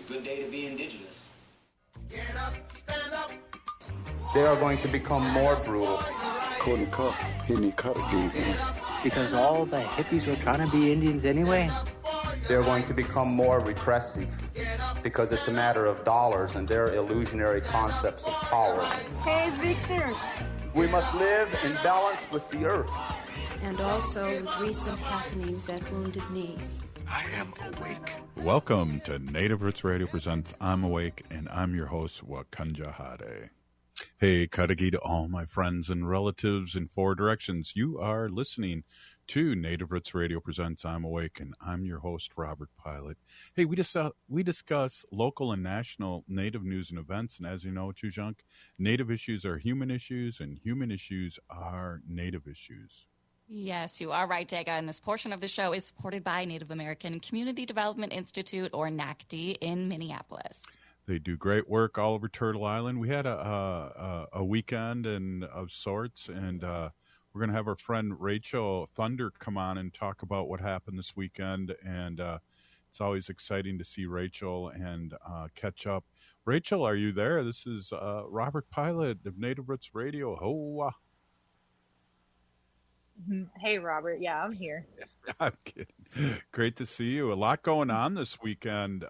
a good day to be Indigenous. Get up, stand up. They are going to become more brutal. Couldn't cut, hitting cut again. Because all the hippies were trying to be Indians anyway. They're going to become more repressive because it's a matter of dollars and their illusionary concepts of power. Hey, Victor. We must live in balance with the earth. And also with recent happenings at Wounded Knee. I am awake. Welcome to Native Roots Radio presents I'm Awake, and I'm your host, Wakanja Hade. Hey, Kadagi to all my friends and relatives in four directions. You are listening to Native Roots Radio presents I'm Awake, and I'm your host, Robert Pilot. Hey, we discuss local and national Native news and events, and as you know, Chujunk, Native issues are human issues, and human issues are Native issues. Yes, you are right, Daga, and this portion of the show is supported by Native American Community Development Institute, or NACD, in Minneapolis. They do great work all over Turtle Island. We had a weekend of sorts, and we're going to have our friend Rachel Thunder come on and talk about what happened this weekend, and it's always exciting to see Rachel and catch up. Rachel, are you there? This is Robert Pilot of Native Roots Radio. Ho! Hey, Robert. Yeah, I'm here. I'm kidding. Great to see you. A lot going on this weekend,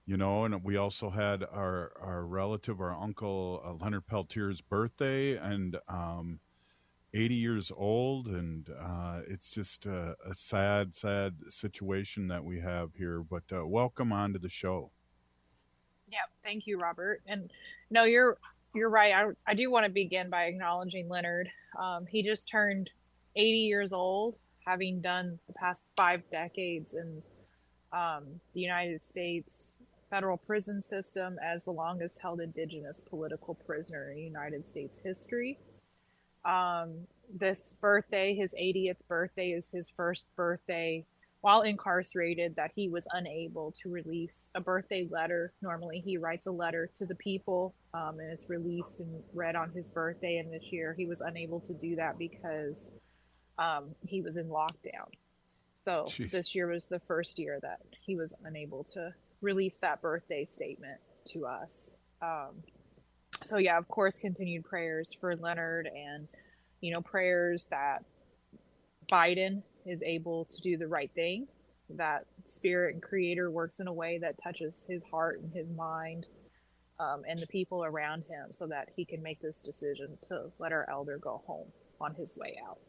you know, and we also had our relative, our uncle Leonard Peltier's birthday, and 80 years old, and it's just a sad situation that we have here. But welcome on to the show. Yeah, thank you, Robert. And no, you're right. I do want to begin by acknowledging Leonard. He just turned 80 years old, having done the past 5 decades in the United States federal prison system as the longest held Indigenous political prisoner in United States history. This birthday, his 80th birthday, is his first birthday while incarcerated that he was unable to release a birthday letter. Normally he writes a letter to the people, and it's released and read on his birthday. And this year he was unable to do that because he was in lockdown. So Jeez. This year was the first year that he was unable to release that birthday statement to us. So yeah, of course, continued prayers for Leonard, and, you know, prayers that Biden is able to do the right thing, that Spirit and Creator works in a way that touches his heart and his mind, and the people around him, so that he can make this decision to let our elder go home on his way out.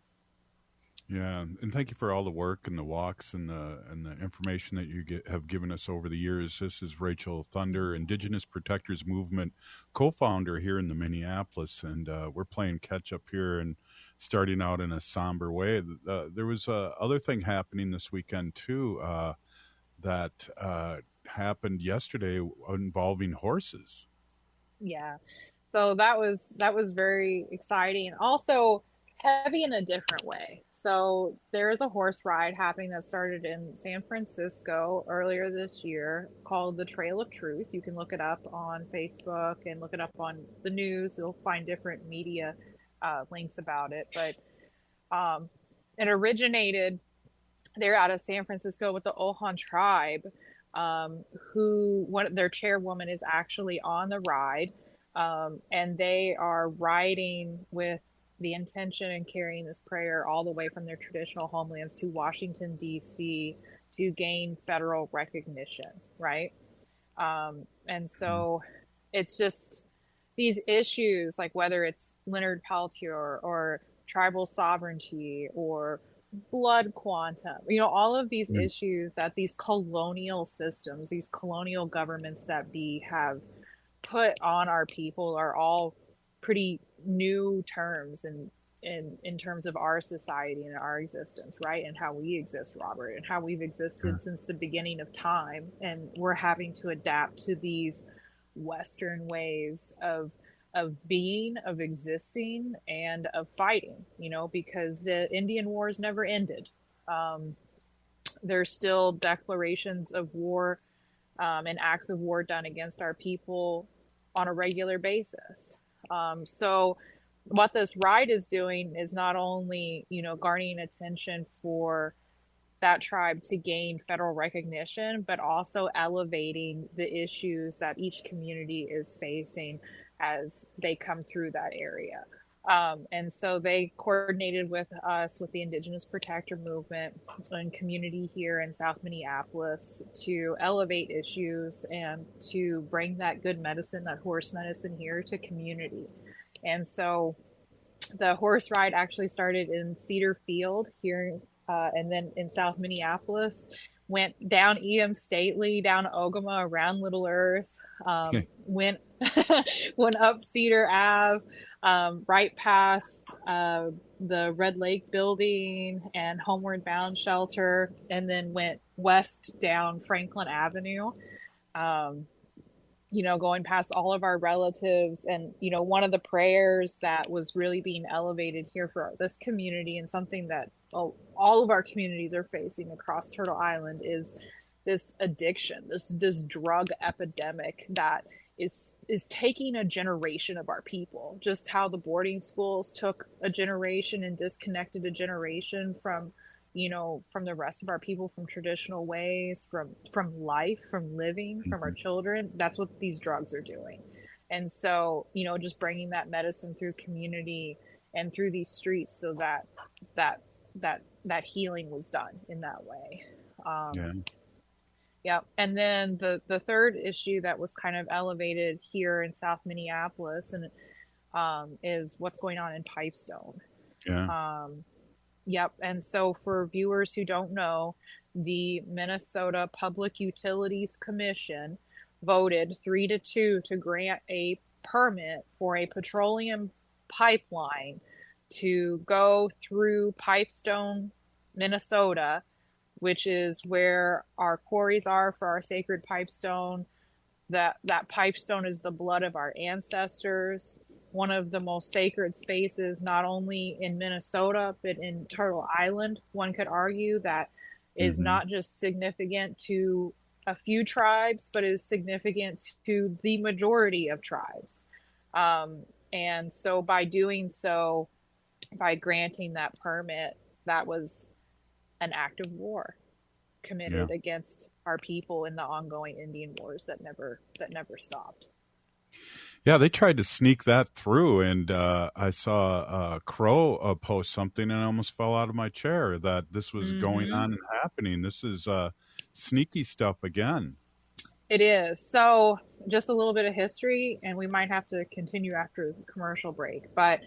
Yeah, and thank you for all the work and the walks and the information that you have given us over the years. This is Rachel Thunder, Indigenous Protectors Movement co-founder here in the Minneapolis, and we're playing catch up here and starting out in a somber way. There was other thing happening this weekend too that happened yesterday involving horses. Yeah, so that was very exciting. Also heavy in a different way. So there is a horse ride happening that started in San Francisco earlier this year called the Trail of Truth. You can look it up on Facebook and look it up on the news. You'll find different media links about it. But it originated there out of San Francisco with the Ohlone tribe, their chairwoman is actually on the ride, and they are riding with the intention and carrying this prayer all the way from their traditional homelands to Washington, D.C. to gain federal recognition, right? And so it's just these issues, like whether it's Leonard Peltier or tribal sovereignty or blood quantum, you know, all of these issues that these colonial systems, these colonial governments that we have put on our people are all pretty new terms in terms of our society and our existence, right? And how we exist, Robert, and how we've existed since the beginning of time. And we're having to adapt to these Western ways of being, of existing, and of fighting, you know, because the Indian Wars never ended. There's still declarations of war and acts of war done against our people on a regular basis. So what this ride is doing is not only, you know, garnering attention for that tribe to gain federal recognition, but also elevating the issues that each community is facing as they come through that area. And so they coordinated with us, with the Indigenous Protector Movement and community here in South Minneapolis, to elevate issues and to bring that good medicine, that horse medicine here to community. And so the horse ride actually started in Cedar Field here, and then in South Minneapolis, went down E.M. Stately, down Ogama, around Little Earth, went up Cedar Ave, right past the Red Lake building and Homeward Bound shelter, and then went west down Franklin Avenue, going past all of our relatives. And, one of the prayers that was really being elevated here for this community, and something that all of our communities are facing across Turtle Island, is this addiction, this drug epidemic that is taking a generation of our people. Just how the boarding schools took a generation and disconnected a generation from the rest of our people, from traditional ways, from life, from living, from our children. That's what these drugs are doing. And so, just bringing that medicine through community and through these streets, so that healing was done in that way. Yeah. And then the third issue that was kind of elevated here in South Minneapolis and is what's going on in Pipestone. Yeah. Yep. And so for viewers who don't know, the Minnesota Public Utilities Commission voted 3-2 to grant a permit for a petroleum pipeline to go through Pipestone, Minnesota, which is where our quarries are for our sacred pipestone. That pipestone is the blood of our ancestors, one of the most sacred spaces, not only in Minnesota, but in Turtle Island. One could argue that is not just significant to a few tribes, but is significant to the majority of tribes. And so by doing so, by granting that permit, that was an act of war committed against our people in the ongoing Indian wars that never stopped. Yeah, they tried to sneak that through, and I saw Crow post something, and I almost fell out of my chair that this was going on and happening. This is sneaky stuff again. It is. So just a little bit of history, and we might have to continue after the commercial break, but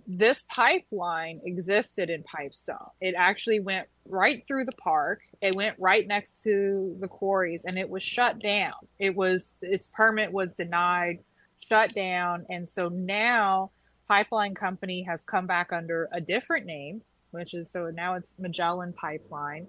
this pipeline existed in Pipestone. It actually went right through the park. It went right next to the quarries, and it was shut down. Its permit was denied, shut down. And so now Pipeline Company has come back under a different name, so now it's Magellan Pipeline,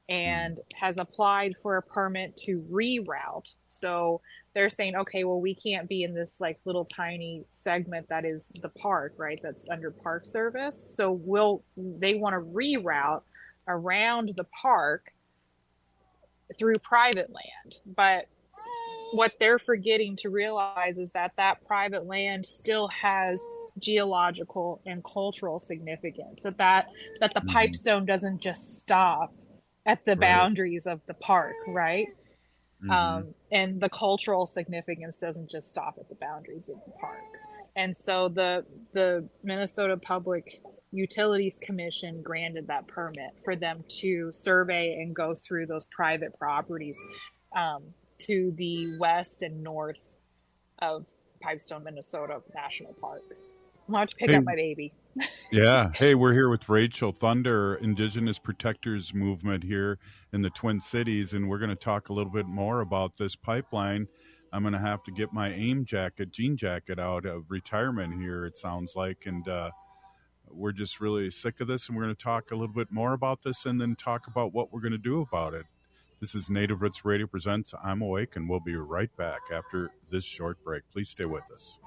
and has applied for a permit to reroute. So they're saying, okay, well, we can't be in this like little tiny segment that is the park, right? That's under Park Service. So they want to reroute around the park through private land. But what they're forgetting to realize is that private land still has geological and cultural significance. That the pipestone doesn't just stop at the boundaries of the park, right? And the cultural significance doesn't just stop at the boundaries of the park. And so the Minnesota Public Utilities Commission granted that permit for them to survey and go through those private properties to the west and north of Pipestone, Minnesota National Park. I'm going to pick up my baby. Yeah. Hey, we're here with Rachel Thunder, Indigenous Protectors Movement here in the Twin Cities, and we're going to talk a little bit more about this pipeline. I'm going to have to get my jean jacket out of retirement here, it sounds like, and we're just really sick of this, and we're going to talk a little bit more about this and then talk about what we're going to do about it. This is Native Roots Radio presents I'm Awake, and we'll be right back after this short break. Please stay with us.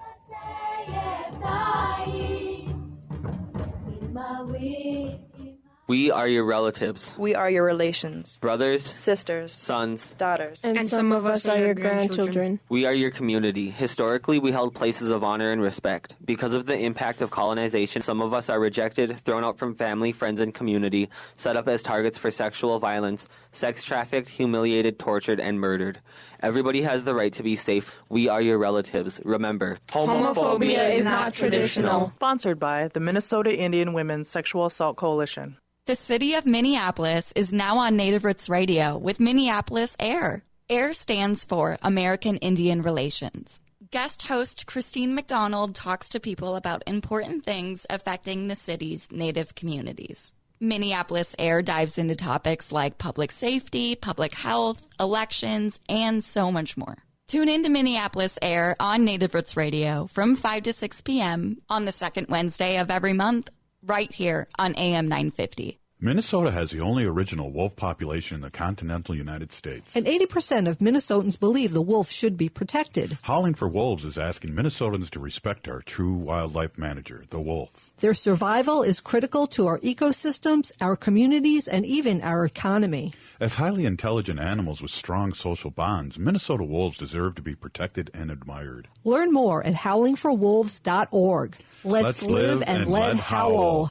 We are your relatives. We are your relations. Brothers, sisters, sons, daughters. And some of us are your grandchildren. We are your community. Historically, we held places of honor and respect. Because of the impact of colonization, some of us are rejected, thrown out from family, friends, and community, set up as targets for sexual violence, sex trafficked, humiliated, tortured, and murdered. Everybody has the right to be safe. We are your relatives. Remember, homophobia is not traditional. Sponsored by the Minnesota Indian Women's Sexual Assault Coalition. The city of Minneapolis is now on Native Roots Radio with Minneapolis AIR. AIR stands for American Indian Relations. Guest host Christine McDonald talks to people about important things affecting the city's Native communities. Minneapolis AIR dives into topics like public safety, public health, elections, and so much more. Tune in to Minneapolis AIR on Native Roots Radio from 5 to 6 p.m. on the second Wednesday of every month, right here on AM 950. Minnesota has the only original wolf population in the continental United States. And 80% of Minnesotans believe the wolf should be protected. Howling for Wolves is asking Minnesotans to respect our true wildlife manager, the wolf. Their survival is critical to our ecosystems, our communities, and even our economy. As highly intelligent animals with strong social bonds, Minnesota wolves deserve to be protected and admired. Learn more at howlingforwolves.org. Let's live and let howl.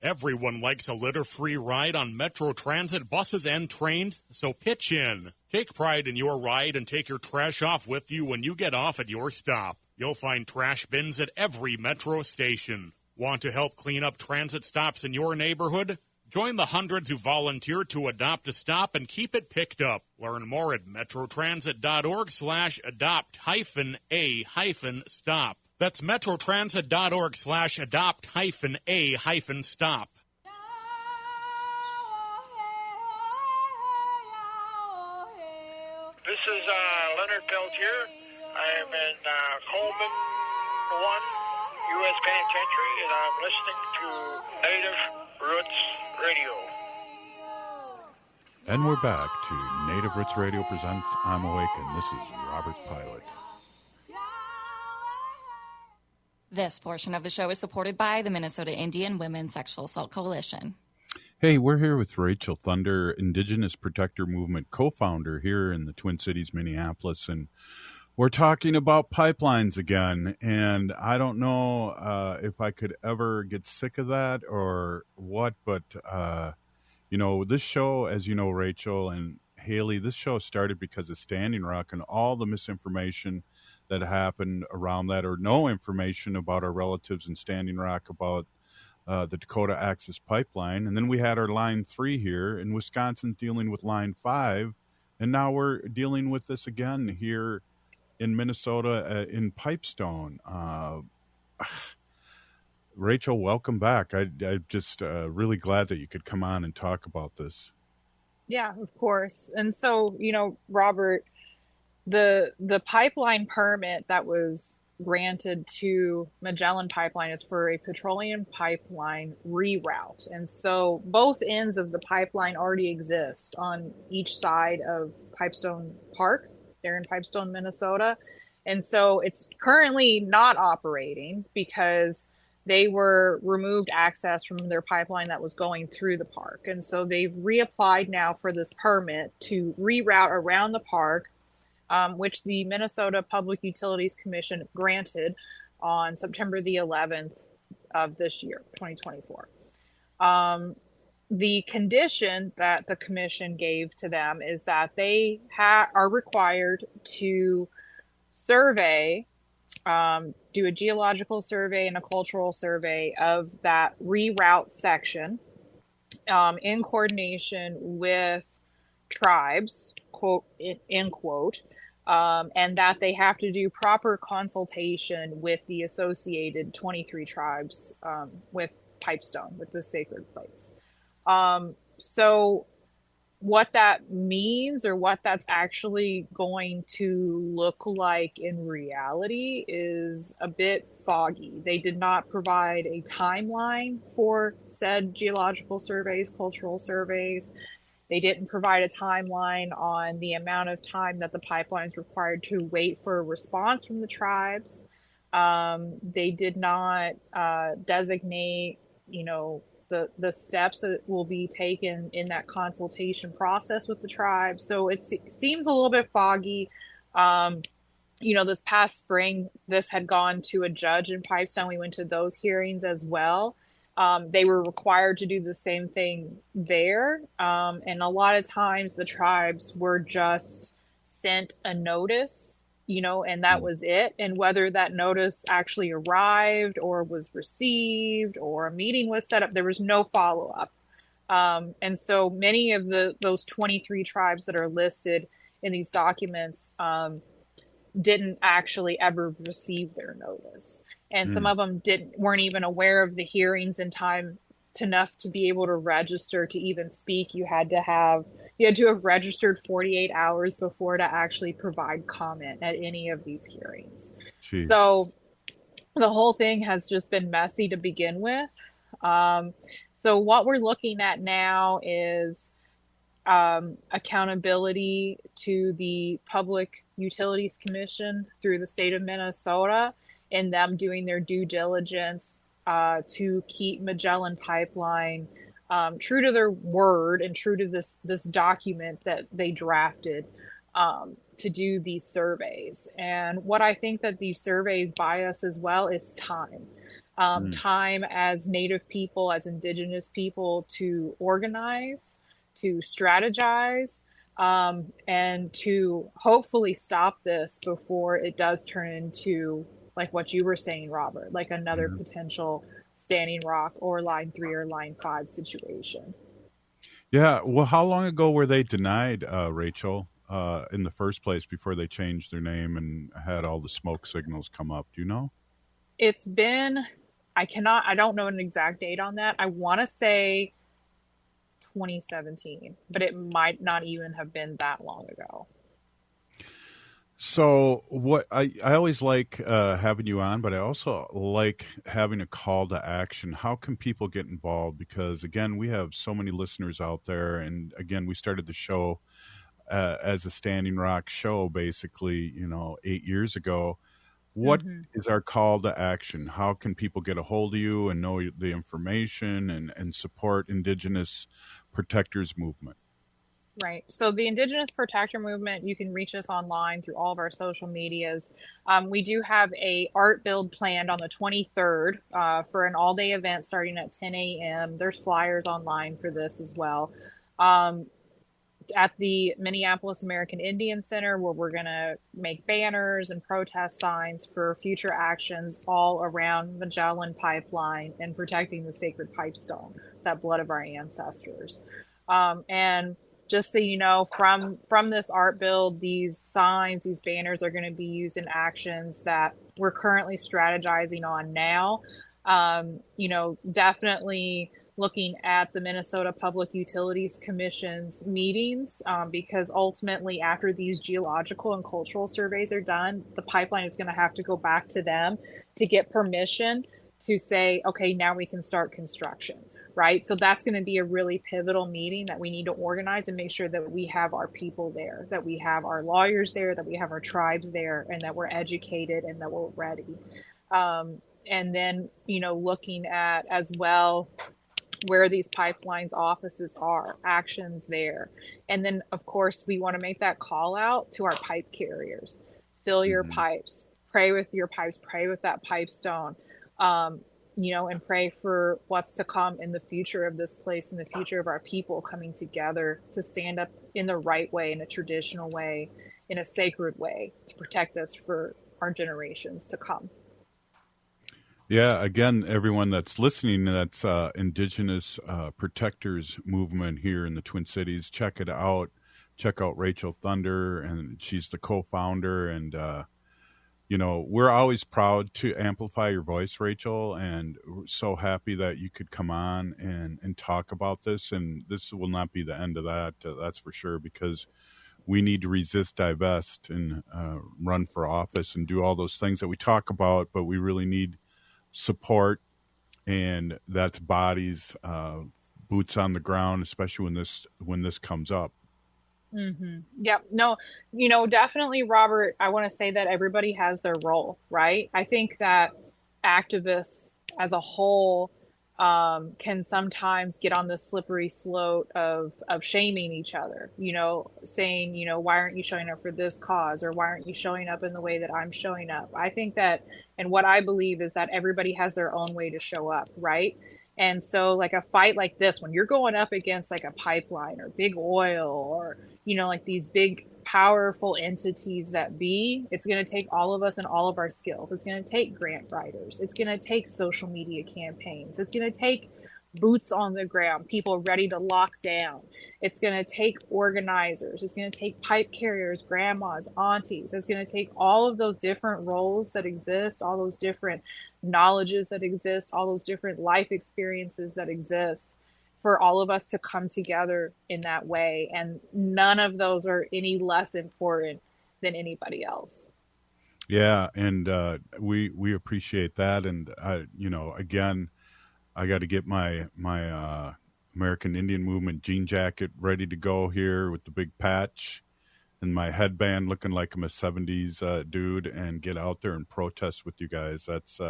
Everyone likes a litter-free ride on Metro Transit buses and trains, so pitch in. Take pride in your ride and take your trash off with you when you get off at your stop. You'll find trash bins at every Metro station. Want to help clean up transit stops in your neighborhood? Join the hundreds who volunteer to adopt a stop and keep it picked up. Learn more at metrotransit.org/adopt-a-stop. That's metrotransit.org/adopt-a-stop. This is Leonard Peltier. I am in Coleman 1, U.S. Penitentiary, and I'm listening to Native Roots Radio. And we're back to Native Roots Radio presents I'm Awake, and this is Robert Pilot. This portion of the show is supported by the Minnesota Indian Women's Sexual Assault Coalition. Hey, we're here with Rachel Thunder, Indigenous Protector Movement co-founder here in the Twin Cities, Minneapolis, and we're talking about pipelines again, and I don't know if I could ever get sick of that or what, but, this show, as you know, Rachel and Haley, this show started because of Standing Rock and all the misinformation that happened around that, or no information about our relatives in Standing Rock about the Dakota Access Pipeline. And then we had our Line 3 here, and Wisconsin's dealing with Line 5, and now we're dealing with this again here in Minnesota in Pipestone. Rachel, welcome back. I'm just really glad that you could come on and talk about this. Yeah, of course. And so, Robert, the pipeline permit that was granted to Magellan Pipeline is for a petroleum pipeline reroute. And so both ends of the pipeline already exist on each side of Pipestone Park. They're in Pipestone, Minnesota. And so it's currently not operating because they were removed access from their pipeline that was going through the park. And so they've reapplied now for this permit to reroute around the park, which the Minnesota Public Utilities Commission granted on September the 11th of this year, 2024. The condition that the commission gave to them is that they are required to survey, do a geological survey and a cultural survey of that reroute section in coordination with tribes, quote, end quote, and that they have to do proper consultation with the associated 23 tribes with Pipestone, with the sacred place. So what that means, or what that's actually going to look like in reality, is a bit foggy. They did not provide a timeline for said geological surveys, cultural surveys. They didn't provide a timeline on the amount of time that the pipeline is required to wait for a response from the tribes. They did not designate the steps that will be taken in that consultation process with the tribe. So it seems a little bit foggy. This past spring, this had gone to a judge in Pipestone. We went to those hearings as well. They were required to do the same thing there. And a lot of times the tribes were just sent a notice, and that was it. And whether that notice actually arrived or was received or a meeting was set up, there was no follow-up. And so many of those 23 tribes that are listed in these documents didn't actually ever receive their notice. And some of them weren't even aware of the hearings in time enough to be able to register to even speak. You had to have registered 48 hours before to actually provide comment at any of these hearings. Jeez. So the whole thing has just been messy to begin with. So what we're looking at now is accountability to the Public Utilities Commission through the state of Minnesota, and them doing their due diligence to keep Magellan Pipeline true to their word and true to this document that they drafted to do these surveys. And what I think that these surveys buy us as well is time. Time as Native people, as Indigenous people, to organize, to strategize, and to hopefully stop this before it does turn into, like what you were saying, Robert, like another potential Standing Rock or Line 3 or Line 5 situation. Yeah. Well, how long ago were they denied, Rachel, in the first place before they changed their name and had all the smoke signals come up? Do you know? It's been, I don't know an exact date on that. I want to say 2017, but it might not even have been that long ago. So what I always like having you on, but I also like having a call to action. How can people get involved? Because again, we have so many listeners out there, and again, we started the show as a Standing Rock show, basically, 8 years ago. What is our call to action? How can people get a hold of you and know the information and support Indigenous Protectors Movement? Right. So the Indigenous Protector Movement, you can reach us online through all of our social medias. We do have a art build planned on the 23rd for an all-day event starting at 10 a.m. There's flyers online for this as well. At the Minneapolis American Indian Center, where we're going to make banners and protest signs for future actions all around Magellan Pipeline and protecting the sacred pipestone, that blood of our ancestors. And just so you know, from this art build, these signs, these banners are going to be used in actions that we're currently strategizing on now. Definitely looking at the Minnesota Public Utilities Commission's meetings, because ultimately after these geological and cultural surveys are done, the pipeline is going to have to go back to them to get permission to say, okay, now we can start construction. Right. So that's going to be a really pivotal meeting that we need to organize and make sure that we have our people there, that we have our lawyers there, that we have our tribes there, and that we're educated and that we're ready. And then, looking at as well where these pipelines offices are, actions there. And then, of course, we want to make that call out to our pipe carriers. Fill your pipes, pray with your pipes, pray with that pipestone. And pray for what's to come in the future of this place and the future of our people coming together to stand up in the right way, in a traditional way, in a sacred way, to protect us for our generations to come. Yeah, again, everyone that's listening, that's Indigenous Protectors Movement here in the Twin Cities. Check it out. Check out Rachel Thunder, and she's the co-founder, and we're always proud to amplify your voice, Rachel, and we're so happy that you could come on and talk about this. And this will not be the end of that, that's for sure, because we need to resist, divest, and run for office and do all those things that we talk about, but we really need support, and that's bodies, boots on the ground, especially when this comes up. Yeah, no, definitely, Robert, I want to say that everybody has their role, right? I think that activists as a whole can sometimes get on the slippery slope of shaming each other, saying, why aren't you showing up for this cause, or why aren't you showing up in the way that I'm showing up? I think that, and what I believe is that everybody has their own way to show up, right? And so like a fight like this, when you're going up against like a pipeline or big oil or, like these big powerful entities that be, it's going to take all of us and all of our skills. It's going to take grant writers. It's going to take social media campaigns. It's going to take boots on the ground, people ready to lock down. It's going to take organizers. It's going to take pipe carriers, grandmas, aunties. It's going to take all of those different roles that exist, all those different knowledges that exist, all those different life experiences that exist, for all of us to come together in that way. And none of those are any less important than anybody else. Yeah. And we appreciate that. And, again, I got to get my American Indian Movement jean jacket ready to go here with the big patch and my headband looking like I'm a 70s dude, and get out there and protest with you guys. That's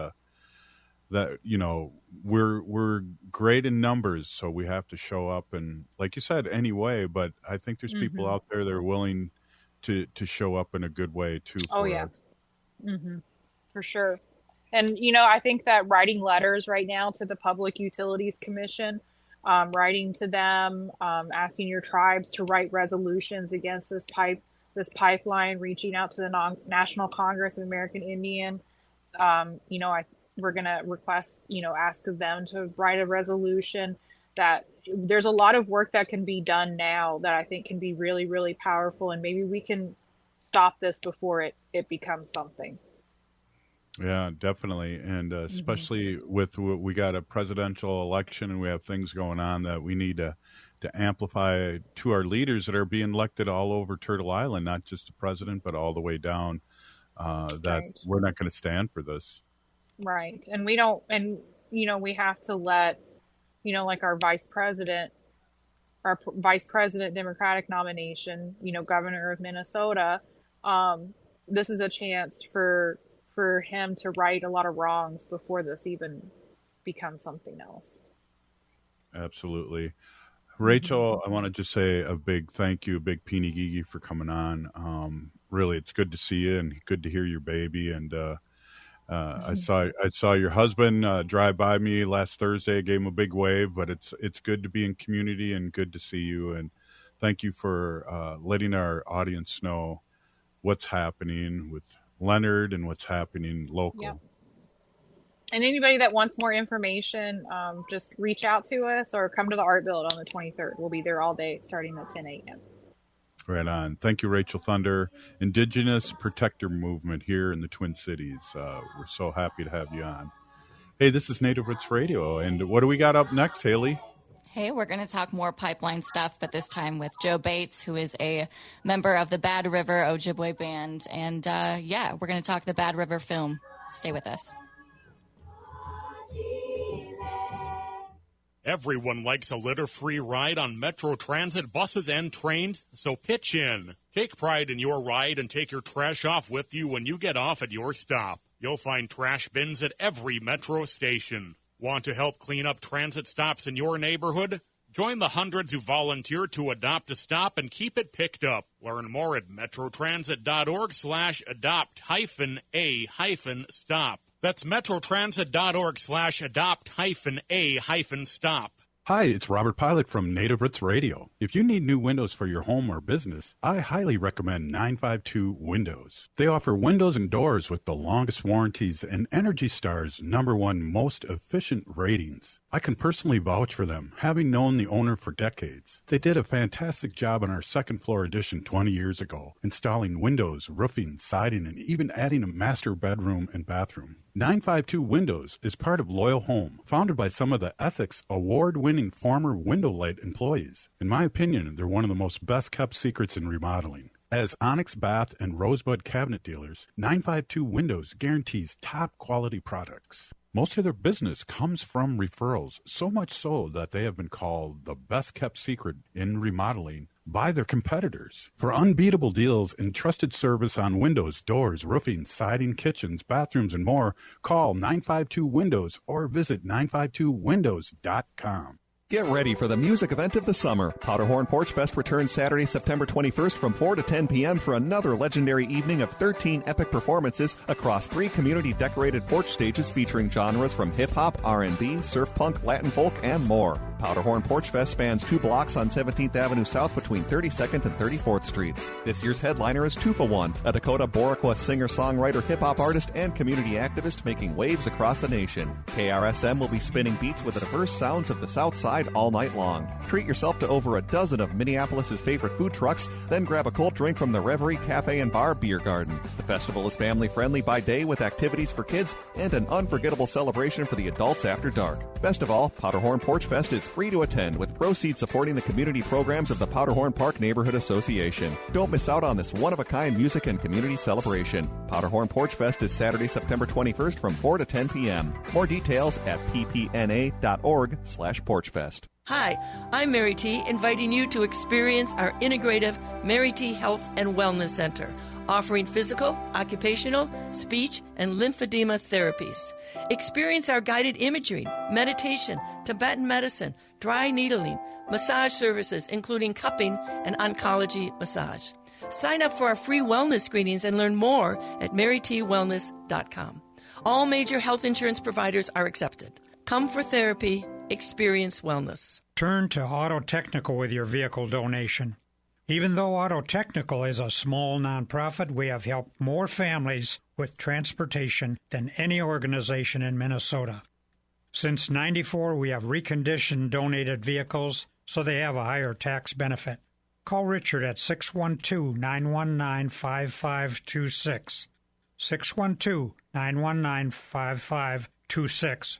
we're great in numbers, so we have to show up, and like you said, anyway, but I think there's people out there that are willing to show up in a good way too. Us. For sure. And I think that writing letters right now to the Public Utilities Commission, writing to them, asking your tribes to write resolutions against this pipeline, reaching out to the National Congress of American Indian, we're going to request, ask of them to write a resolution. That there's a lot of work that can be done now that I think can be really, really powerful. And maybe we can stop this before it becomes something. Yeah, definitely. And especially with we got a presidential election and we have things going on that we need to amplify to our leaders that are being elected all over Turtle Island, not just the president, but all the way down, that we're not going to stand for this. Right. And we don't, and, we have to let, like our vice president Democratic nomination, governor of Minnesota, this is a chance for him to right a lot of wrongs before this even becomes something else. Absolutely. Rachel, I want to just say a big thank you, a big Peeny Gigi for coming on. Really, it's good to see you and good to hear your baby. And, I saw your husband drive by me last Thursday. I gave him a big wave, but it's good to be in community and good to see you. And thank you for letting our audience know what's happening with Leonard and what's happening local. Yep. And anybody that wants more information, just reach out to us or come to the Art Build on the 23rd. We'll be there all day starting at 10 a.m. Right on. Thank you, Rachel Thunder, Indigenous Protector Movement here in the Twin Cities. We're so happy to have you on. Hey, this is Native Roots Radio, and what do we got up next, Haley? Hey, we're going to talk more pipeline stuff, but this time with Joe Bates, who is a member of the Bad River Ojibwe band. And we're going to talk the Bad River film. Stay with us. Everyone likes a litter-free ride on Metro Transit buses and trains, so pitch in. Take pride in your ride and take your trash off with you when you get off at your stop. You'll find trash bins at every Metro station. Want to help clean up transit stops in your neighborhood? Join the hundreds who volunteer to adopt a stop and keep it picked up. Learn more at metrotransit.org/adopt-a-stop. That's metrotransit.org/adopt-a-stop. Hi, it's Robert Pilot from Native Roots Radio. If you need new windows for your home or business, I highly recommend 952 Windows. They offer windows and doors with the longest warranties and Energy Star's #1 most efficient ratings. I can personally vouch for them, having known the owner for decades. They did a fantastic job on our second floor addition 20 years ago, installing windows, roofing, siding, and even adding a master bedroom and bathroom. 952 Windows is part of Loyal Home, founded by some of the Ethics Award-winning former Window Light employees. In my opinion, they're one of the most best-kept secrets in remodeling. As Onyx Bath and Rosebud cabinet dealers, 952 Windows guarantees top-quality products. Most of their business comes from referrals, so much so that they have been called the best-kept secret in remodeling by their competitors. For unbeatable deals and trusted service on windows, doors, roofing, siding, kitchens, bathrooms, and more, call 952-WINDOWS or visit 952windows.com. Get ready for the music event of the summer. Powderhorn Porch Fest returns Saturday, September 21st from 4 to 10 p.m. for another legendary evening of 13 epic performances across 3 community-decorated porch stages featuring genres from hip-hop, R&B, surf punk, Latin folk, and more. Powderhorn Porch Fest spans 2 blocks on 17th Avenue South between 32nd and 34th Streets. This year's headliner is Tufa One, a Dakota Boricua singer-songwriter, hip-hop artist, and community activist making waves across the nation. KRSM will be spinning beats with the diverse sounds of the South Side all night long. Treat yourself to over a dozen of Minneapolis' favorite food trucks, then grab a cold drink from the Reverie Cafe and Bar Beer Garden. The festival is family-friendly by day with activities for kids and an unforgettable celebration for the adults after dark. Best of all, Powderhorn Porch Fest is free to attend, with proceeds supporting the community programs of the Powderhorn Park Neighborhood Association. Don't miss out on this one-of-a-kind music and community celebration. Powderhorn Porch Fest is Saturday, September 21st from 4 to 10 p.m. More details at ppna.org/porchfest. Hi, I'm Mary T., inviting you to experience our integrative Mary T. Health and Wellness Center, offering physical, occupational, speech, and lymphedema therapies. Experience our guided imagery, meditation, Tibetan medicine, dry needling, massage services, including cupping and oncology massage. Sign up for our free wellness screenings and learn more at marytwellness.com. All major health insurance providers are accepted. Come for therapy. Experience wellness. Turn to Auto Technical with your vehicle donation. Even though Auto Technical is a small nonprofit, we have helped more families with transportation than any organization in Minnesota. Since '94, we have reconditioned donated vehicles so they have a higher tax benefit. Call Richard at 612-919-5526, 612-919-5526,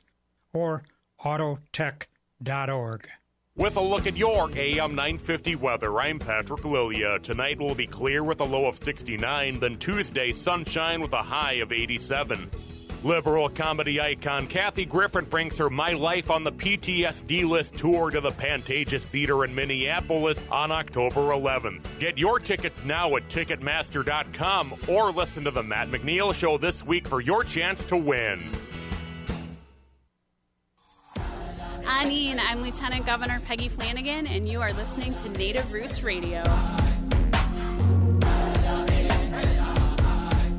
or autotech.org. With a look at your AM 950 weather, I'm Patrick Lilia. Tonight will be clear with a low of 69, then Tuesday, sunshine with a high of 87. Liberal comedy icon Kathy Griffin brings her My Life on the PTSD List tour to the Pantages Theater in Minneapolis on October 11th. Get your tickets now at Ticketmaster.com or listen to The Matt McNeil Show this week for your chance to win. Anine, I'm Lieutenant Governor Peggy Flanagan, and you are listening to Native Roots Radio.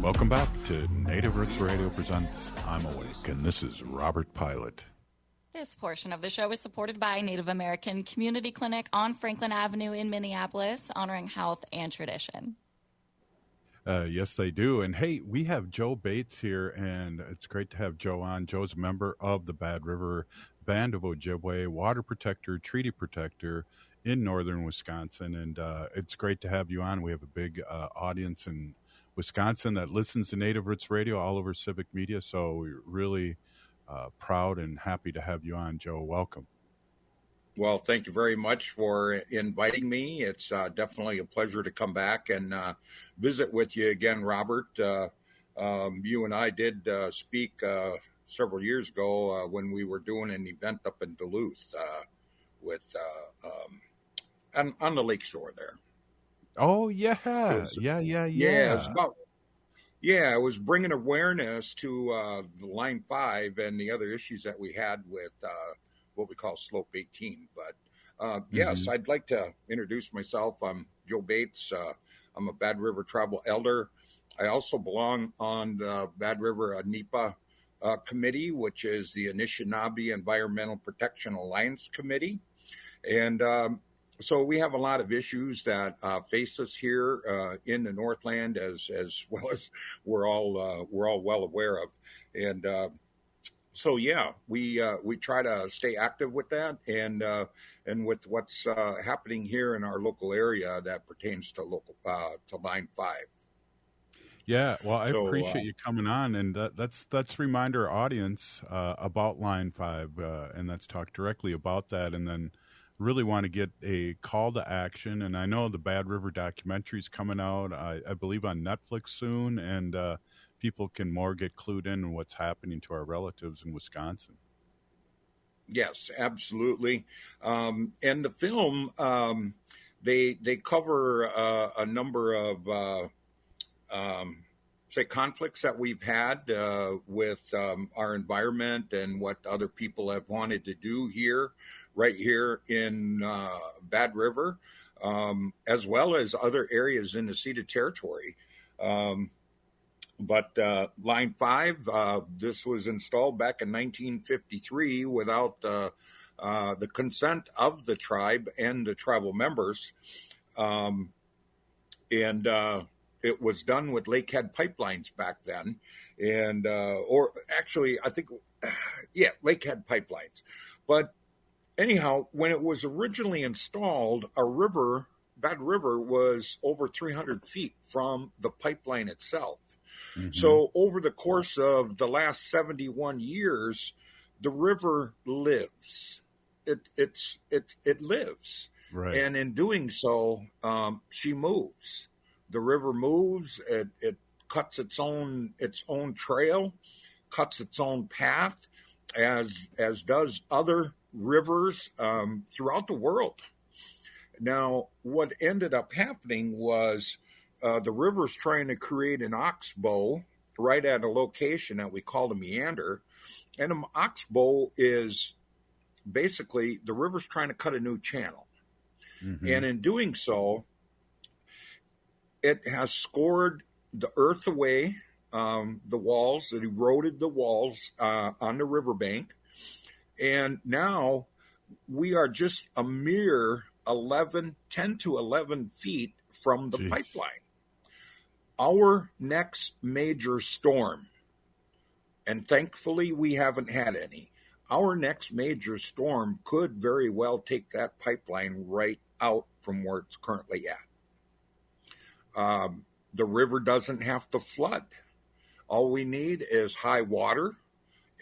Welcome back to Native Roots Radio presents I'm Awake, and this is Robert Pilot. This portion of the show is supported by Native American Community Clinic on Franklin Avenue in Minneapolis, honoring health and tradition. Yes, they do. And hey, we have Joe Bates here, and it's great to have Joe on. Joe's a member of the Bad River Band of Ojibwe, water protector, treaty protector in northern Wisconsin. And it's great to have you on. We have a big audience in Wisconsin that listens to Native Roots Radio all over civic media. So we're really proud and happy to have you on, Joe. Welcome. Well, thank you very much for inviting me. It's definitely a pleasure to come back and visit with you again, Robert. You and I did speak several years ago when we were doing an event up in Duluth with on the lakeshore there. Oh, yeah. Yeah. It was bringing awareness to the Line 5 and the other issues that we had with what we call Slope 18. But yes, I'd like to introduce myself. I'm Joe Bates. I'm a Bad River Tribal Elder. I also belong on the Bad River NEPA committee, which is the Anishinaabe Environmental Protection Alliance Committee. And so we have a lot of issues that face us here in the Northland, as well as we're all well aware of. And so yeah, we try to stay active with that and with what's happening here in our local area that pertains to Line 5. Yeah, well, I appreciate you coming on, and let's remind our audience about Line 5, and let's talk directly about that, and then really want to get a call to action. And I know the Bad River documentary is coming out, I believe, on Netflix soon, and people can more get clued in on what's happening to our relatives in Wisconsin. Yes, absolutely. And the film, they cover a number of say conflicts that we've had with our environment and what other people have wanted to do here, right here in Bad River, as well as other areas in the ceded territory. But Line 5, this was installed back in 1953 without the consent of the tribe and the tribal members. It was done with Lakehead pipelines back then. And, or actually, I think, yeah, Lakehead pipelines. But anyhow, when it was originally installed, Bad River was over 300 feet from the pipeline itself. Mm-hmm. So over the course of the last 71 years, the river lives. It lives. Right. And in doing so, she moves. The river moves. It cuts its own trail, cuts its own path, as does other rivers throughout the world. Now, what ended up happening was the river's trying to create an oxbow right at a location that we call the meander, and an oxbow is basically the river's trying to cut a new channel, mm-hmm. and in doing so, it has scored the earth away, the walls. It eroded the walls on the riverbank. And now we are just a mere 10 to 11 feet from the pipeline. Our next major storm, and thankfully we haven't had any, our next major storm could very well take that pipeline right out from where it's currently at. The river doesn't have to flood. All we need is high water,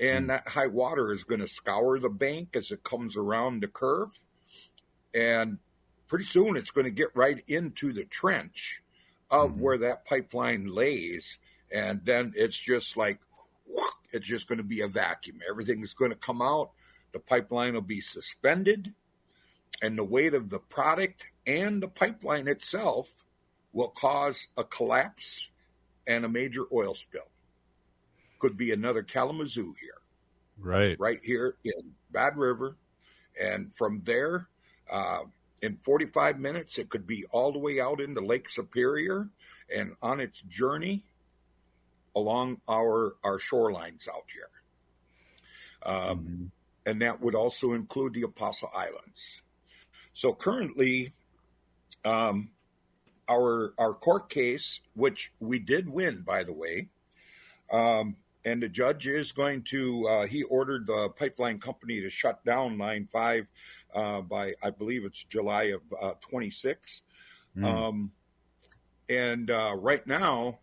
and that high water is going to scour the bank as it comes around the curve, and pretty soon it's going to get right into the trench of mm-hmm. where that pipeline lays, and then it's just like, it's just going to be a vacuum. Everything's going to come out. The pipeline will be suspended, and the weight of the product and the pipeline itself will cause a collapse and a major oil spill. Could be another Kalamazoo here. Right here in Bad River. And from there, in 45 minutes, it could be all the way out into Lake Superior and on its journey along our shorelines out here. Mm-hmm. And that would also include the Apostle Islands. So currently, our court case, which we did win, by the way, and the judge is going to, he ordered the pipeline company to shut down Line 5 by, I believe it's July of 26. Mm. Right now,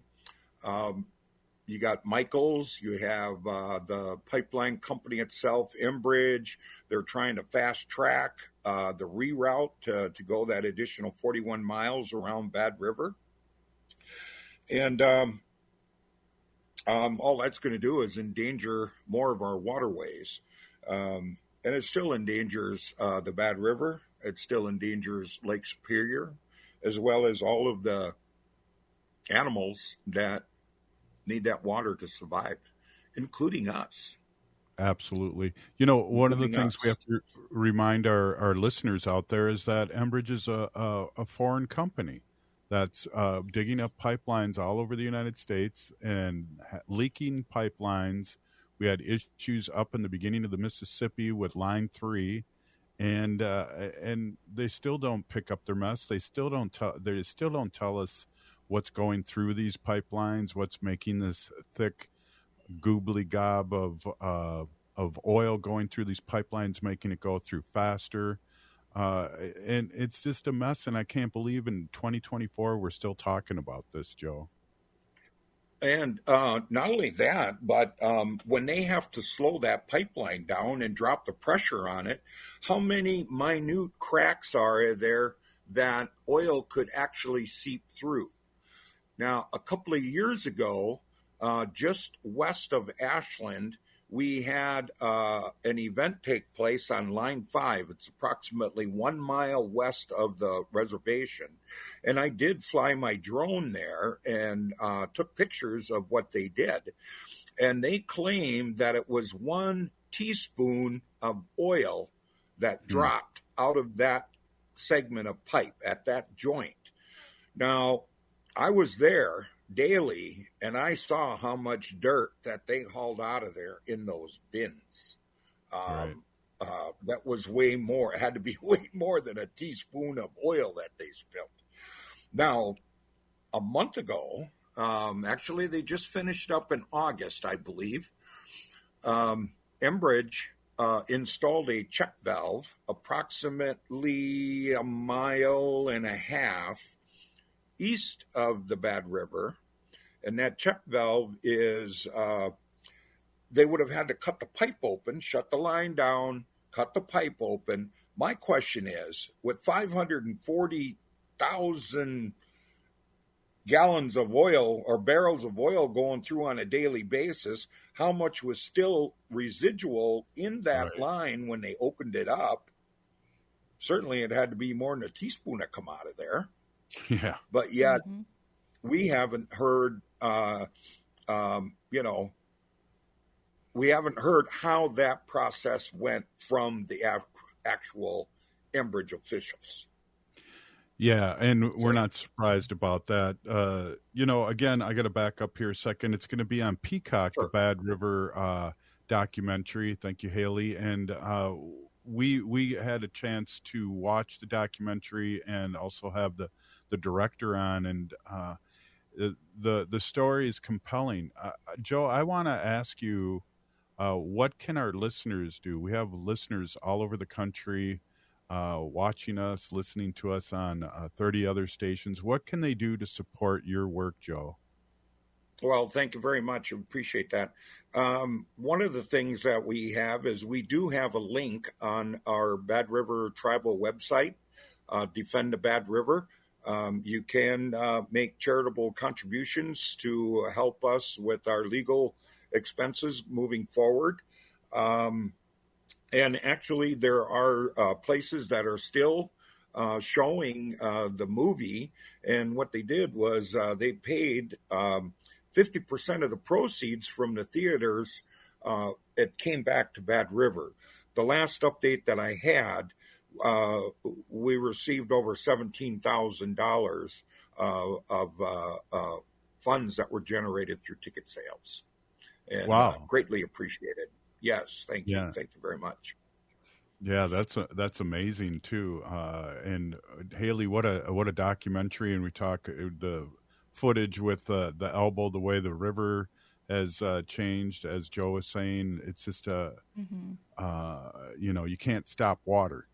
you got Michaels, you have the pipeline company itself, Enbridge. They're trying to fast track the reroute to go that additional 41 miles around Bad River. And all that's going to do is endanger more of our waterways. And it still endangers the Bad River. It still endangers Lake Superior, as well as all of the animals that need that water to survive, including us. Absolutely. You know, one of the things we have to remind our listeners out there is that Enbridge is a foreign company that's digging up pipelines all over the United States and leaking pipelines. We had issues up in the beginning of the Mississippi with Line 3, and they still don't pick up their mess. They still don't tell us what's going through these pipelines, what's making this thick goobly gob of oil going through these pipelines, making it go through faster. And it's just a mess. And I can't believe in 2024, we're still talking about this, Joe. And not only that, but when they have to slow that pipeline down and drop the pressure on it, how many minute cracks are there that oil could actually seep through? Now, a couple of years ago, just west of Ashland, we had an event take place on Line 5. It's approximately 1 mile west of the reservation. And I did fly my drone there and took pictures of what they did. And they claimed that it was 1 teaspoon of oil that dropped out of that segment of pipe at that joint. Now, I was there daily, and I saw how much dirt that they hauled out of there in those bins. That was way more. It had to be way more than a teaspoon of oil that they spilled. Now, a month ago, actually, they just finished up in August, I believe. Enbridge installed a check valve approximately 1.5 miles east of the Bad River. And that check valve is, they would have had to cut the pipe open, shut the line down, cut the pipe open. My question is, with 540,000 gallons of oil or barrels of oil going through on a daily basis, how much was still residual in that line when they opened it up? Certainly it had to be more than a teaspoon that come out of there. Yeah. But yet we haven't heard, we haven't heard how that process went from the actual Enbridge officials. Yeah, and we're not surprised about that. Again, I got to back up here a second. It's going to be on Peacock, the Bad River documentary. Thank you, Haley. And we had a chance to watch the documentary and also have the director on. And the story is compelling. Joe, I want to ask you, what can our listeners do? We have listeners all over the country watching us, listening to us on 30 other stations. What can they do to support your work, Joe? Well, thank you very much. I appreciate that. One of the things that we have is we do have a link on our Bad River tribal website, Defend the Bad River. You can make charitable contributions to help us with our legal expenses moving forward. And actually, there are places that are still showing the movie. And what they did was they paid 50% of the proceeds from the theaters. It came back to Bad River. The last update that I had, we received over $17,000 of funds that were generated through ticket sales. And greatly appreciated. Yes, thank you. Yeah. Thank you very much. Yeah, that's amazing too. And Haley, what a documentary! And we talk the footage with the elbow, the way the river has changed, as Joe was saying. It's just you can't stop water.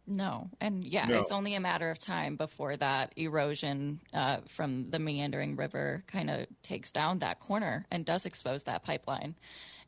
No. And it's only a matter of time before that erosion from the meandering river kind of takes down that corner and does expose that pipeline.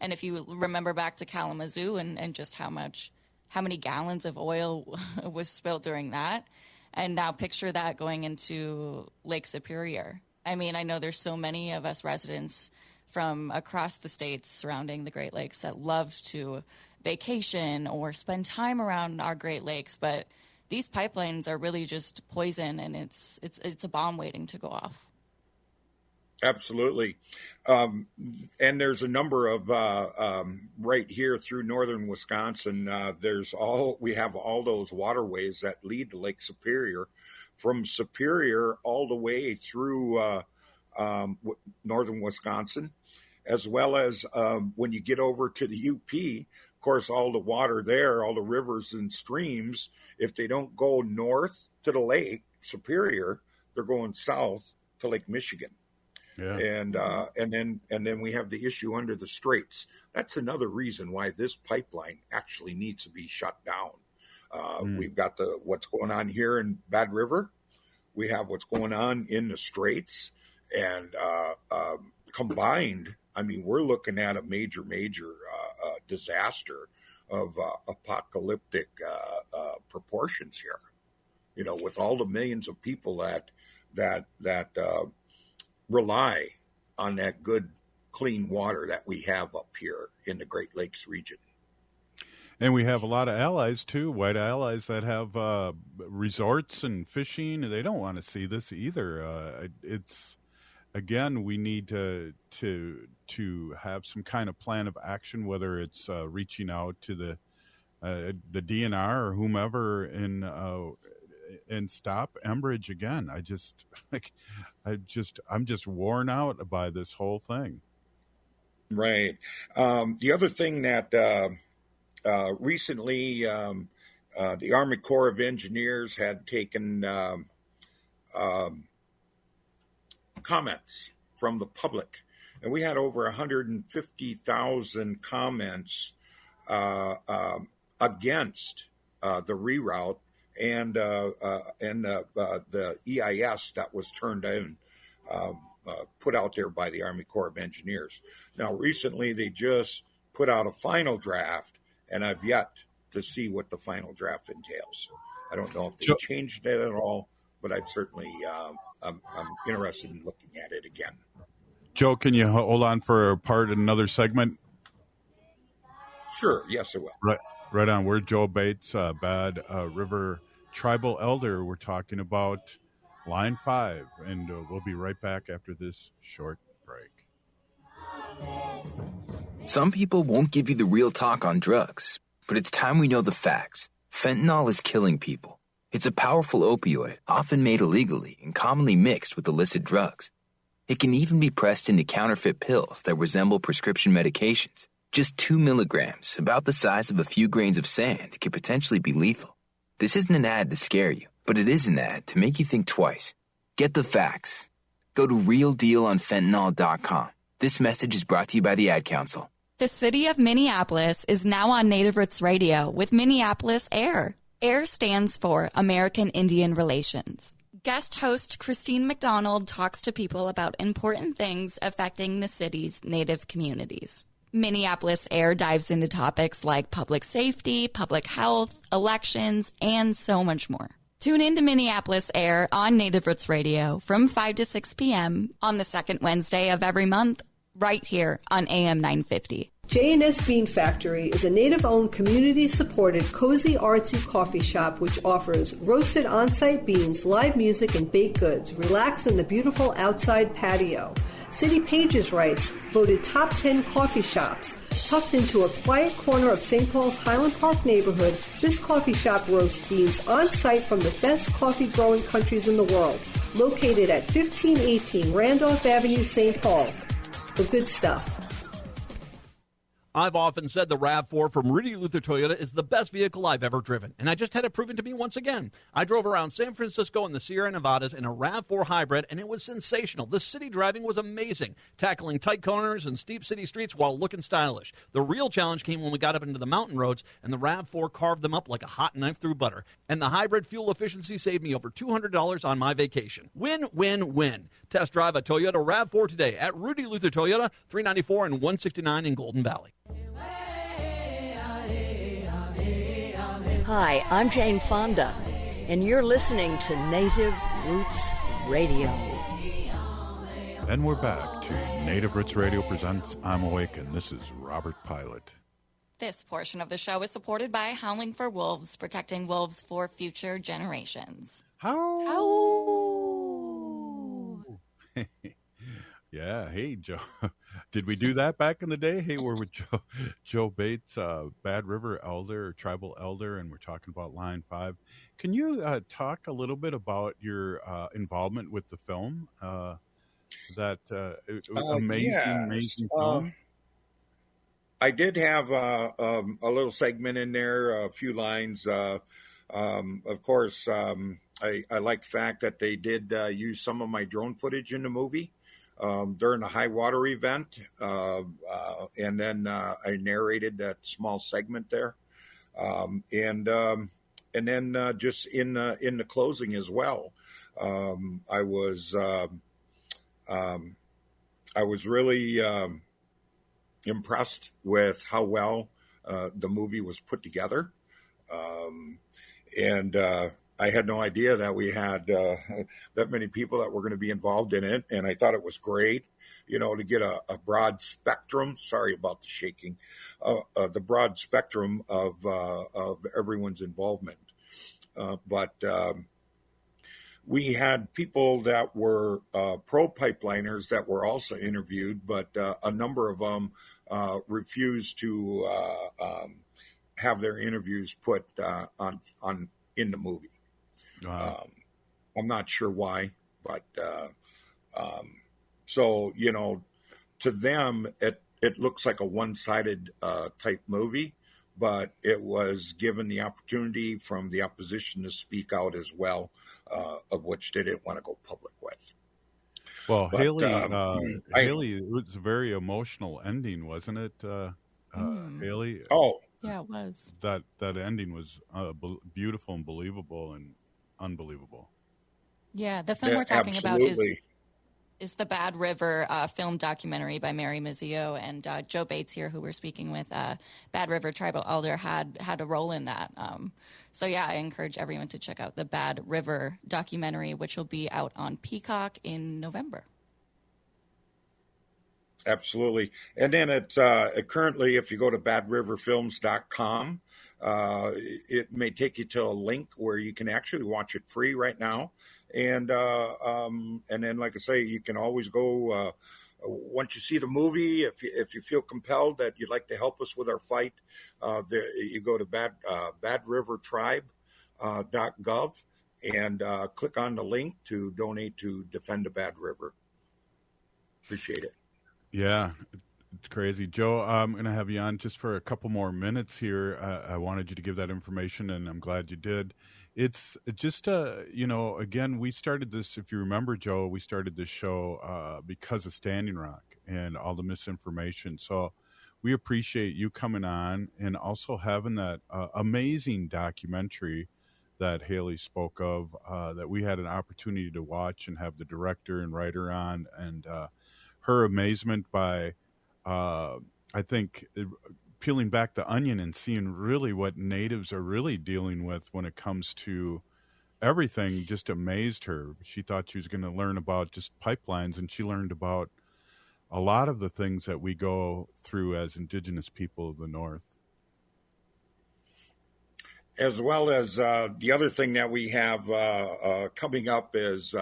And if you remember back to Kalamazoo and just how many gallons of oil was spilled during that, and now picture that going into Lake Superior. I mean, I know there's so many of us residents from across the states surrounding the Great Lakes that love to vacation or spend time around our Great Lakes, but these pipelines are really just poison, and it's a bomb waiting to go off. Absolutely. And there's a number of right here through northern Wisconsin. We have all those waterways that lead to Lake Superior, from Superior all the way through northern Wisconsin, as well as when you get over to the UP. Of course, all the water there, all the rivers and streams, if they don't go north to the Lake Superior, they're going south to Lake Michigan. Yeah. And then we have the issue under the straits. That's another reason why this pipeline actually needs to be shut down. We've got what's going on here in Bad River. We have what's going on in the straits, and combined, I mean, we're looking at a major disaster of apocalyptic proportions here. With all the millions of people that rely on that good clean water that we have up here in the Great Lakes region. And we have a lot of allies, too, white allies that have resorts and fishing. They don't want to see this either. It's, again, we need to have some kind of plan of action, whether it's reaching out to the DNR or whomever and stop Enbridge again. I'm just worn out by this whole thing. Right. The other thing that recently the Army Corps of Engineers had taken comments from the public, and we had over 150,000 comments against the reroute and the EIS that was turned in, put out there by the Army Corps of Engineers. Now, recently they just put out a final draft, and I've yet to see what the final draft entails. I don't know if they changed it at all, but I'd certainly I'm interested in looking at it again. Joe, can you hold on for another segment? Sure. Yes, I will. Right on. We're Joe Bates, Bad River Tribal Elder. We're talking about Line 5, and we'll be right back after this short break. Some people won't give you the real talk on drugs, but it's time we know the facts. Fentanyl is killing people. It's a powerful opioid, often made illegally and commonly mixed with illicit drugs. It can even be pressed into counterfeit pills that resemble prescription medications. Just 2 milligrams, about the size of a few grains of sand, could potentially be lethal. This isn't an ad to scare you, but it is an ad to make you think twice. Get the facts. Go to realdealonfentanyl.com. This message is brought to you by the Ad Council. The city of Minneapolis is now on Native Roots Radio with Minneapolis AIR. AIR stands for American Indian Relations. Guest host Christine McDonald talks to people about important things affecting the city's Native communities. Minneapolis AIR dives into topics like public safety, public health, elections, and so much more. Tune in to Minneapolis AIR on Native Roots Radio from 5 to 6 p.m. on the second Wednesday of every month, right here on AM 950. J&S Bean Factory is a Native-owned, community-supported, cozy, artsy coffee shop which offers roasted on-site beans, live music, and baked goods. Relax in the beautiful outside patio. City Pages writes, voted top 10 coffee shops. Tucked into a quiet corner of St. Paul's Highland Park neighborhood, this coffee shop roasts beans on-site from the best coffee-growing countries in the world. Located at 1518 Randolph Avenue, St. Paul. The good stuff. I've often said the RAV4 from Rudy Luther Toyota is the best vehicle I've ever driven, and I just had it proven to me once again. I drove around San Francisco and the Sierra Nevadas in a RAV4 hybrid, and it was sensational. The city driving was amazing, tackling tight corners and steep city streets while looking stylish. The real challenge came when we got up into the mountain roads, and the RAV4 carved them up like a hot knife through butter. And the hybrid fuel efficiency saved me over $200 on my vacation. Win, win, win. Test drive a Toyota RAV4 today at Rudy Luther Toyota, 394 and 169 in Golden Valley. Hi, I'm Jane Fonda, and you're listening to Native Roots Radio. And we're back to Native Roots Radio presents I'm Awake, and this is Robert Pilot. This portion of the show is supported by Howling for Wolves, protecting wolves for future generations. Yeah, hey, Joe. Did we do that back in the day? Hey, we're with Joe Bates, Bad River Elder, Tribal Elder, and we're talking about Line 5. Can you talk a little bit about your involvement with the film? Amazing film? I did have a little segment in there, a few lines. Of course, I like the fact that they did use some of my drone footage in the movie. During the high water event, and then I narrated that small segment there, and then just in the closing as well, I was really impressed with how well the movie was put together, and I had no idea that we had that many people that were going to be involved in it, and I thought it was great, to get a broad spectrum. Sorry about the shaking. The broad spectrum of everyone's involvement. But we had people that were pro-pipeliners that were also interviewed, but a number of them refused to have their interviews put on in the movie. Wow. I'm not sure why, but so to them it looks like a one-sided type movie, but it was given the opportunity from the opposition to speak out as well, of which they didn't want to go public with. Well, but, Haley, it was a very emotional ending, wasn't it, Haley? Oh, yeah, it was. That ending was beautiful and believable and unbelievable. Yeah, the film we're talking about is the Bad River film documentary by Mary Mazzio, and Joe Bates here, who we're speaking with, Bad River Tribal Elder, had a role in that. So yeah, I encourage everyone to check out the Bad River documentary, which will be out on Peacock in November. Absolutely. And then it's currently, if you go to badriverfilms.com, it may take you to a link where you can actually watch it free right now. And then, like I say, you can always go once you see the movie. If you feel compelled that you'd like to help us with our fight, you go to badrivertribe.gov and click on the link to donate to defend the Bad River. Appreciate it. Yeah, it's crazy. Joe, I'm going to have you on just for a couple more minutes here. I wanted you to give that information, and I'm glad you did. It's just, again, we started this, if you remember, Joe, we started this show because of Standing Rock and all the misinformation. So we appreciate you coming on and also having that amazing documentary that Haley spoke of, that we had an opportunity to watch and have the director and writer on, and her amazement by, I think, peeling back the onion and seeing really what natives are really dealing with when it comes to everything just amazed her. She thought she was going to learn about just pipelines, and she learned about a lot of the things that we go through as Indigenous people of the North. As well as the other thing that we have coming up is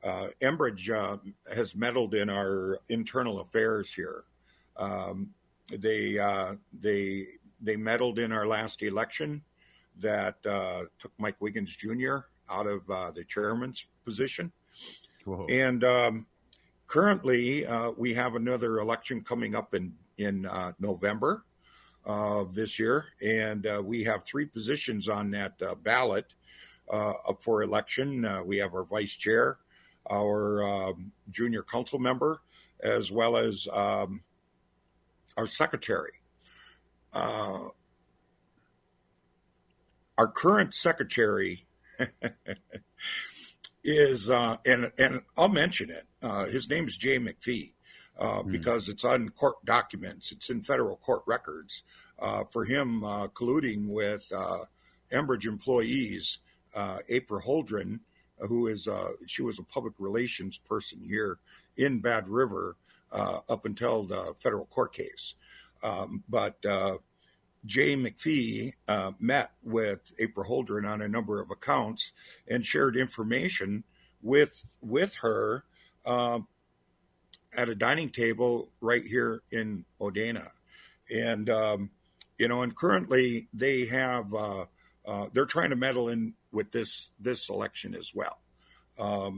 Enbridge has meddled in our internal affairs here. They meddled in our last election that took Mike Wiggins Jr. out of the chairman's position. Whoa. And currently, we have another election coming up in November of this year, and we have 3 positions on that ballot up for election. We have our vice chair, our junior council member, as well as our secretary. Our current secretary is, and I'll mention it, his name is Jay McPhee, because it's on court documents, it's in federal court records, for him colluding with Enbridge employees, April Holdren, who is she was a public relations person here in Bad River up until the federal court case. But Jay McPhee met with April Holdren on a number of accounts and shared information with her at a dining table right here in Odena. And, and currently they have, they're trying to meddle in with this election as well.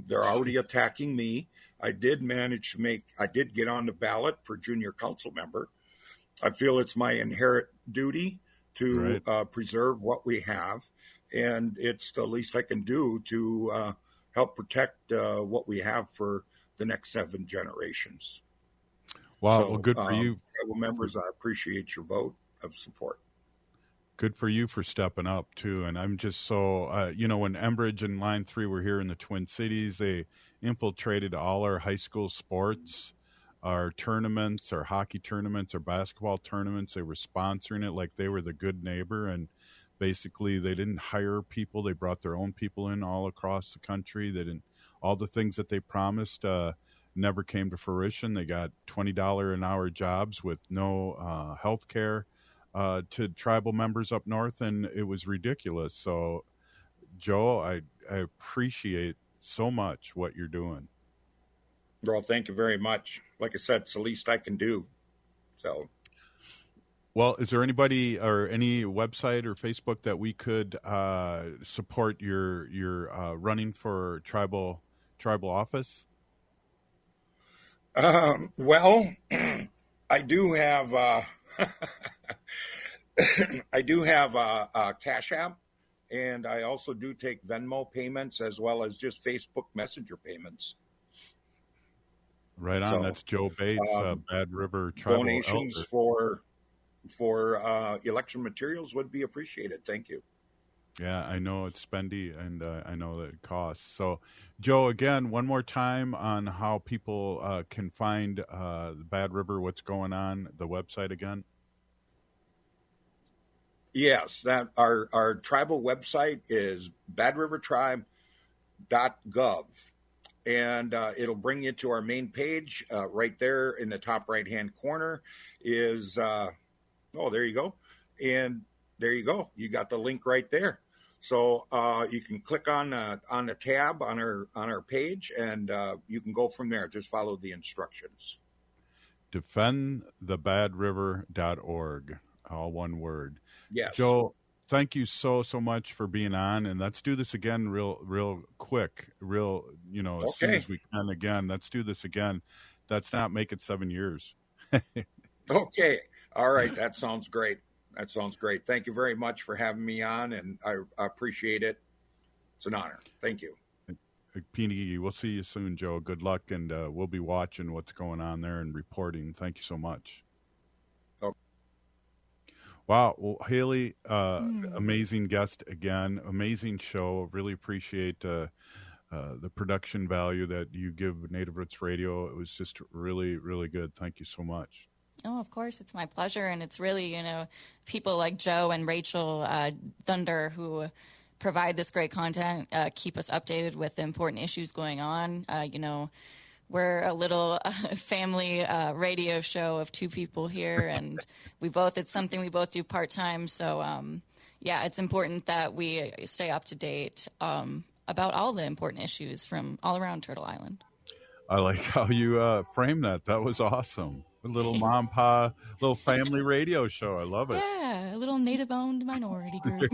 They're already attacking me. I did get on the ballot for junior council member. I feel it's my inherent duty to preserve what we have, and it's the least I can do to help protect what we have for the next 7 generations. Wow, so, well, good for you. Tribal members, I appreciate your vote of support. Good for you for stepping up, too. And I'm just so, when Enbridge and Line 3 were here in the Twin Cities, they infiltrated all our high school sports, our tournaments, our hockey tournaments, our basketball tournaments. They were sponsoring it like they were the good neighbor. And basically they didn't hire people. They brought their own people in all across the country. They didn't, all the things that they promised never came to fruition. They got $20 an hour jobs with no health care to tribal members up north, and it was ridiculous. So, Joe, I appreciate so much what you're doing. Well, thank you very much. Like I said, it's the least I can do. So, well, is there anybody or any website or Facebook that we could support your running for tribal office? Well, I do have a Cash App, and I also do take Venmo payments as well as just Facebook Messenger payments. Right on. So, that's Joe Bates, Bad River Tribal donations Elder. for election materials would be appreciated. Thank you. Yeah, I know it's spendy, and I know that it costs. So, Joe, again, one more time on how people can find the Bad River, what's going on, the website again. Yes, that our tribal website is badrivertribe.gov. And it'll bring you to our main page. Right there in the top right-hand corner is, there you go. And there you go. You got the link right there. So you can click on the tab on our page, and you can go from there. Just follow the instructions. Defendthebadriver.org, all one word. Yes. Joe, thank you so much for being on, and let's do this again real quick, as soon as we can again. Let's do this again. Let's not make it 7 years. Okay. All right. That sounds great. Thank you very much for having me on, and I appreciate it. It's an honor. Thank you. Peeny, we'll see you soon, Joe. Good luck, and we'll be watching what's going on there and reporting. Thank you so much. Wow. Well, Haley, amazing guest again. Amazing show. Really appreciate the production value that you give Native Roots Radio. It was just really, really good. Thank you so much. Oh, of course. It's my pleasure. And it's really, people like Joe and Rachel Thunder who provide this great content, keep us updated with the important issues going on. We're a little family radio show of two people here, and it's something we both do part-time. So, it's important that we stay up to date about all the important issues from all around Turtle Island. I like how you framed that. That was awesome. A little mom, pa, little family radio show. I love it. Yeah, a little native-owned minority group.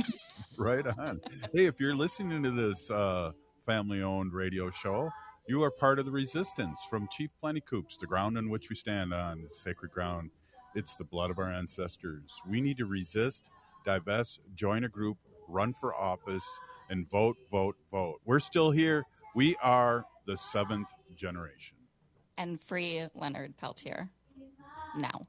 Right on. Hey, if you're listening to this family-owned radio show, you are part of the resistance. From Chief Plenty Coops, the ground on which we stand on is sacred ground. It's the blood of our ancestors. We need to resist, divest, join a group, run for office, and vote, vote, vote. We're still here. We are the 7th generation. And free Leonard Peltier. Now.